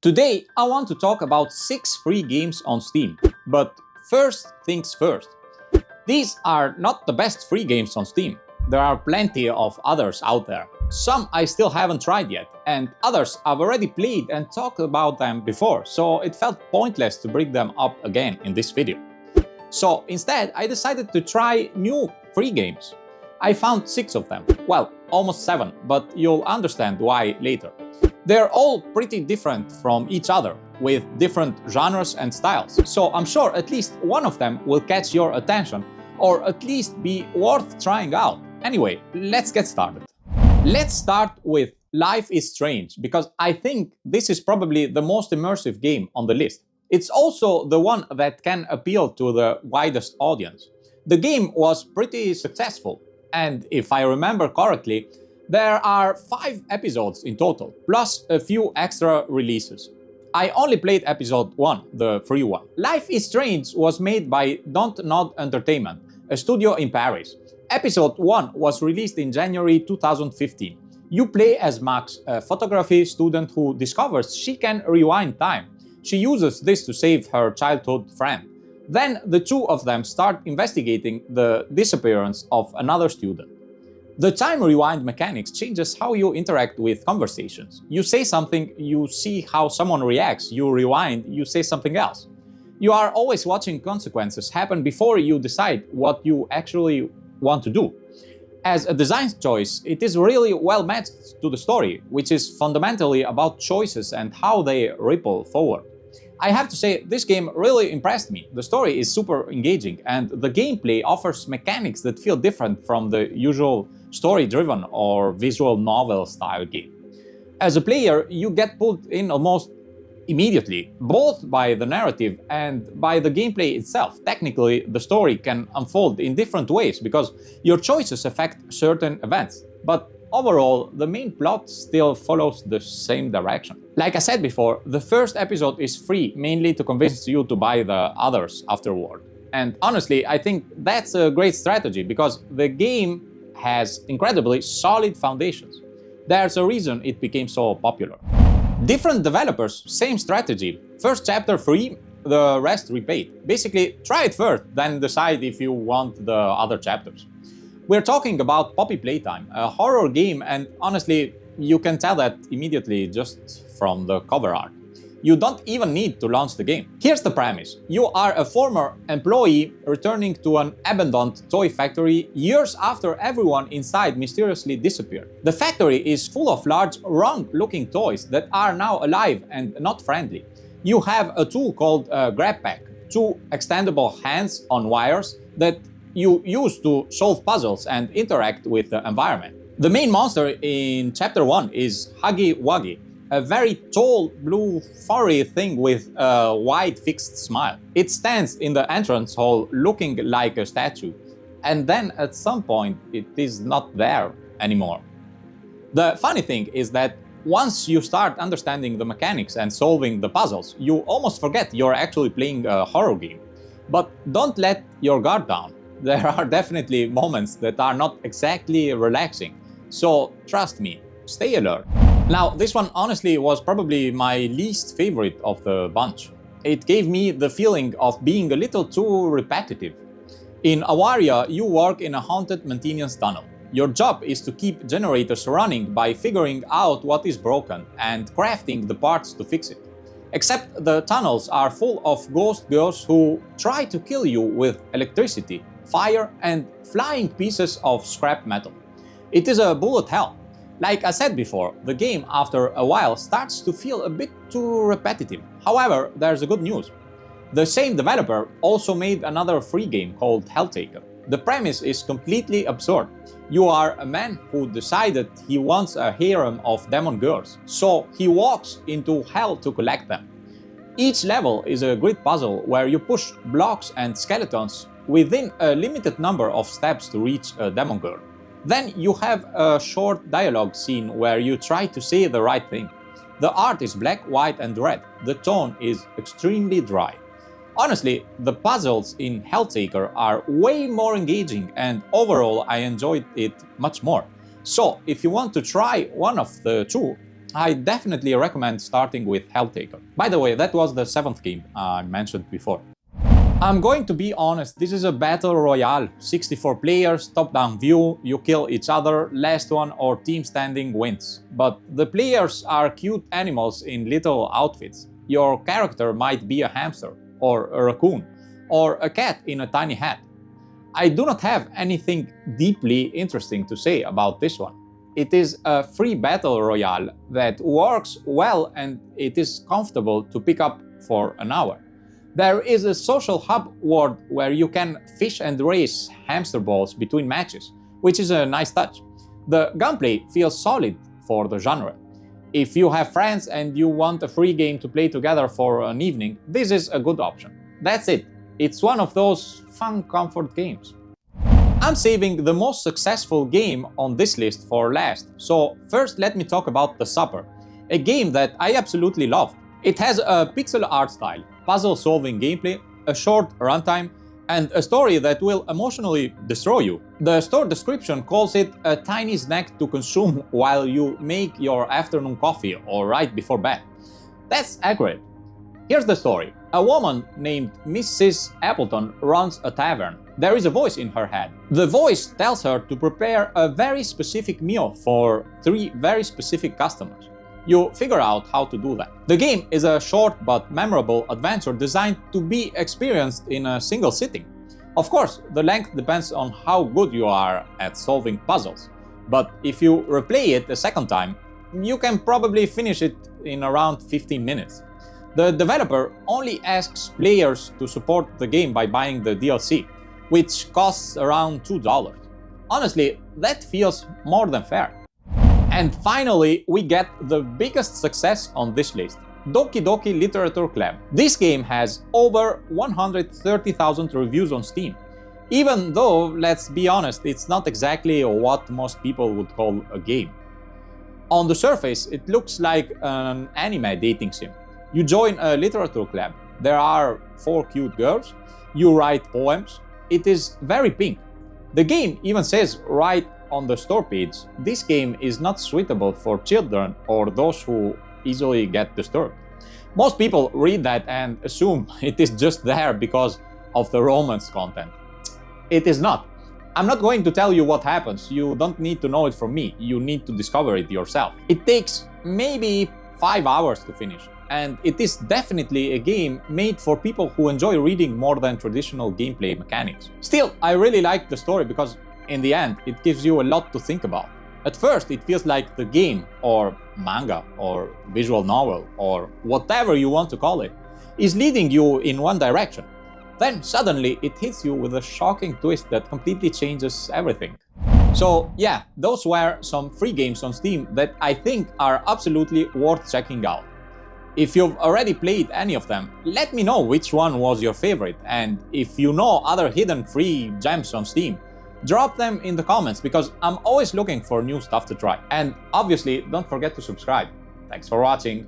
Today I want to talk about 6 free games on Steam. But first things first. These are not the best free games on Steam. There are plenty of others out there. Some I still haven't tried yet, and others I've already played and talked about them before, so it felt pointless to bring them up again in this video. So instead I decided to try new free games. I found 6 of them. Well, almost 7, but you'll understand why later. They're all pretty different from each other, with different genres and styles, so I'm sure at least one of them will catch your attention, or at least be worth trying out. Anyway, let's get started. Let's start with Life is Strange, because I think this is probably the most immersive game on the list. It's also the one that can appeal to the widest audience. The game was pretty successful, and if I remember correctly, there are 5 episodes in total, plus a few extra releases. I only played episode 1, the free one. Life is Strange was made by Don't Nod Entertainment, a studio in Paris. Episode 1 was released in January 2015. You play as Max, a photography student who discovers she can rewind time. She uses this to save her childhood friend. Then the two of them start investigating the disappearance of another student. The time rewind mechanics changes how you interact with conversations. You say something, you see how someone reacts, you rewind, you say something else. You are always watching consequences happen before you decide what you actually want to do. As a design choice, it is really well matched to the story, which is fundamentally about choices and how they ripple forward. I have to say, this game really impressed me. The story is super engaging, and the gameplay offers mechanics that feel different from the usual story-driven or visual novel-style game. As a player, you get pulled in almost immediately, both by the narrative and by the gameplay itself. Technically, the story can unfold in different ways because your choices affect certain events, but overall, the main plot still follows the same direction. Like I said before, the first episode is free, mainly to convince you to buy the others afterward. And honestly, I think that's a great strategy because the game has incredibly solid foundations. There's a reason it became so popular. Different developers, same strategy. First chapter free, the rest repaid. Basically, try it first, then decide if you want the other chapters. We're talking about Playtime, a horror game, and honestly, you can tell that immediately just from the cover art. You don't even need to launch the game. Here's the premise. You are a former employee returning to an abandoned toy factory years after everyone inside mysteriously disappeared. The factory is full of large, wrong-looking toys that are now alive and not friendly. You have a tool called a grab pack, 2 extendable hands on wires that you use to solve puzzles and interact with the environment. The main monster in chapter 1 is Huggy Wuggy, a very tall, blue, furry thing with a wide, fixed smile. It stands in the entrance hall looking like a statue, and then at some point it is not there anymore. The funny thing is that once you start understanding the mechanics and solving the puzzles, you almost forget you're actually playing a horror game. But don't let your guard down. There are definitely moments that are not exactly relaxing, so trust me, stay alert. Now, this one honestly was probably my least favorite of the bunch. It gave me the feeling of being a little too repetitive. In AWARIA, you work in a haunted maintenance tunnel. Your job is to keep generators running by figuring out what is broken and crafting the parts to fix it. Except the tunnels are full of ghost girls who try to kill you with electricity, fire, and flying pieces of scrap metal. It is a bullet hell. Like I said before, the game after a while starts to feel a bit too repetitive. However, there's a good news. The same developer also made another free game called Helltaker. The premise is completely absurd. You are a man who decided he wants a harem of demon girls, so he walks into hell to collect them. Each level is a grid puzzle where you push blocks and skeletons within a limited number of steps to reach a demon girl. Then you have a short dialogue scene where you try to say the right thing. The art is black, white, and red. The tone is extremely dry. Honestly, the puzzles in Helltaker are way more engaging, and overall I enjoyed it much more. So if you want to try one of the two, I definitely recommend starting with Helltaker. By the way, that was the 7th game I mentioned before. I'm going to be honest, this is a battle royale. 64 players, top-down view, you kill each other, last one or team standing wins. But the players are cute animals in little outfits. Your character might be a hamster, or a raccoon, or a cat in a tiny hat. I do not have anything deeply interesting to say about this one. It is a free battle royale that works well and it is comfortable to pick up for an hour. There is a social hub world where you can fish and race hamster balls between matches, which is a nice touch. The gunplay feels solid for the genre. If you have friends and you want a free game to play together for an evening, this is a good option. That's it. It's one of those fun comfort games. I'm saving the most successful game on this list for last, so first let me talk about The Supper, a game that I absolutely loved. It has a pixel art style, puzzle-solving gameplay, a short runtime, and a story that will emotionally destroy you. The store description calls it a tiny snack to consume while you make your afternoon coffee or right before bed. That's accurate. Here's the story. A woman named Mrs. Appleton runs a tavern. There is a voice in her head. The voice tells her to prepare a very specific meal for 3 very specific customers. You figure out how to do that. The game is a short but memorable adventure designed to be experienced in a single sitting. Of course, the length depends on how good you are at solving puzzles. But if you replay it a second time, you can probably finish it in around 15 minutes. The developer only asks players to support the game by buying the DLC, which costs around $2. Honestly, that feels more than fair. And finally, we get the biggest success on this list, Doki Doki Literature Club. This game has over 130,000 reviews on Steam, even though, let's be honest, it's not exactly what most people would call a game. On the surface, it looks like an anime dating sim. You join a literature club. There are 4 cute girls. You write poems. It is very pink. The game even says right on the store page, this game is not suitable for children or those who easily get disturbed. Most people read that and assume it is just there because of the romance content. It is not. I'm not going to tell you what happens. You don't need to know it from me. You need to discover it yourself. It takes maybe 5 hours to finish. And it is definitely a game made for people who enjoy reading more than traditional gameplay mechanics. Still, I really like the story because, in the end, it gives you a lot to think about. At first, it feels like the game, or manga, or visual novel, or whatever you want to call it, is leading you in one direction. Then, suddenly, it hits you with a shocking twist that completely changes everything. So, yeah, those were some free games on Steam that I think are absolutely worth checking out. If you've already played any of them, let me know which one was your favorite, and if you know other hidden free gems on Steam, drop them in the comments because I'm always looking for new stuff to try. And obviously, don't forget to subscribe. Thanks for watching.